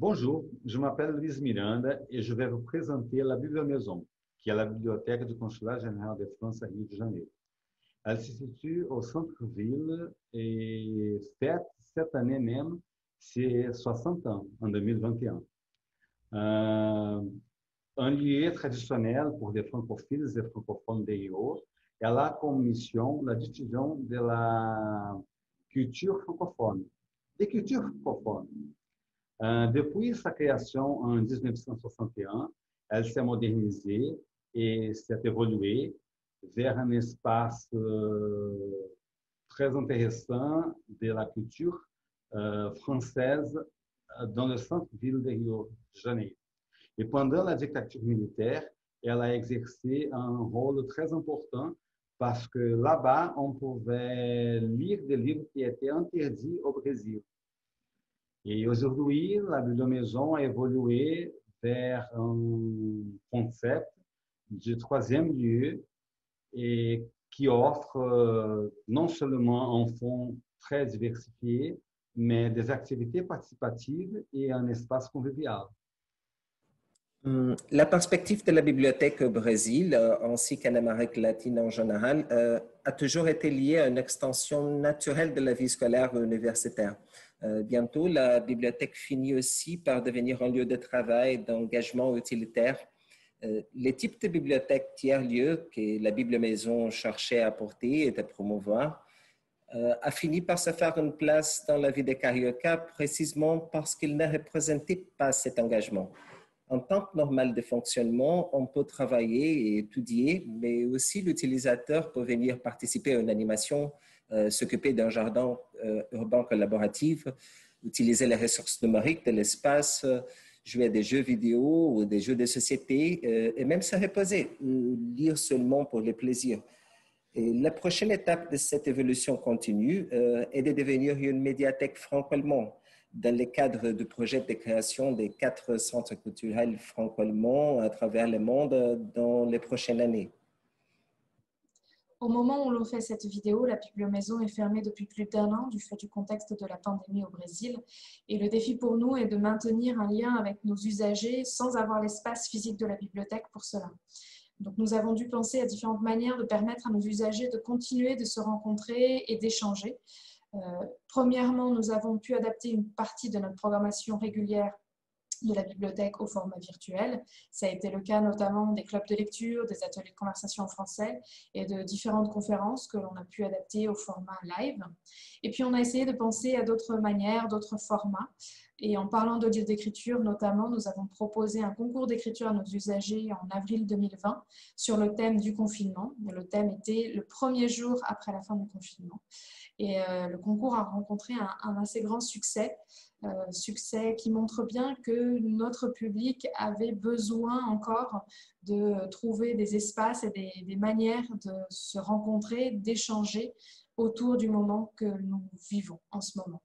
Bonjour, je m'appelle Luiz Miranda et je vais vous présenter la Bibliomaison, qui est la bibliothèque du Consulat général de France à Rio de Janeiro. Elle se situe au centre-ville et fête cette année même ses 60 ans, en 2021. Un lieu traditionnel pour les francophiles et francophones de Rio. Elle a comme mission la diffusion de la culture francophone, des cultures francophones. Depuis sa création en 1961, elle s'est modernisée et s'est évoluée vers un espace très intéressant de la culture française dans le centre-ville de Rio de Janeiro. Et pendant la dictature militaire, elle a exercé un rôle très important parce que là-bas, on pouvait lire des livres qui étaient interdits au Brésil. Et aujourd'hui, la Bibliomaison a évolué vers un concept de troisième lieu et qui offre non seulement un fonds très diversifié, mais des activités participatives et un espace convivial. La perspective de la bibliothèque au Brésil, ainsi qu'en Amérique latine en général, a toujours été liée à une extension naturelle de la vie scolaire et universitaire. Bientôt, la bibliothèque finit aussi par devenir un lieu de travail, d'engagement utilitaire. Les types de bibliothèques tiers-lieux que la Bibliomaison cherchait à apporter et à promouvoir a fini par se faire une place dans la vie des Carioca précisément parce qu'ils ne représentaient pas cet engagement. En temps normal de fonctionnement, on peut travailler et étudier, mais aussi l'utilisateur peut venir participer à une animation, s'occuper d'un jardin urbain collaboratif, utiliser les ressources numériques de l'espace, jouer à des jeux vidéo ou des jeux de société, et même se reposer, ou lire seulement pour le plaisir. Et la prochaine étape de cette évolution continue est de devenir une médiathèque franco-allemande dans le cadre du projet de création des 4 centres culturels franco-allemands à travers le monde dans les prochaines années. Au moment où l'on fait cette vidéo, la Bibliomaison est fermée depuis plus d'1 an du fait du contexte de la pandémie au Brésil. Et le défi pour nous est de maintenir un lien avec nos usagers sans avoir l'espace physique de la bibliothèque pour cela. Donc, nous avons dû penser à différentes manières de permettre à nos usagers de continuer de se rencontrer et d'échanger. Premièrement, nous avons pu adapter une partie de notre programmation régulière de la bibliothèque au format virtuel. Ça a été le cas notamment des clubs de lecture, des ateliers de conversation en français et de différentes conférences que l'on a pu adapter au format live. Et puis, on a essayé de penser à d'autres manières, d'autres formats. Et en parlant de lieux d'écriture, notamment, nous avons proposé un concours d'écriture à nos usagers en avril 2020 sur le thème du confinement. Le thème était le premier jour après la fin du confinement. Et le concours a rencontré un assez grand succès. Succès qui montre bien que notre public avait besoin encore de trouver des espaces et des manières de se rencontrer, d'échanger autour du moment que nous vivons en ce moment.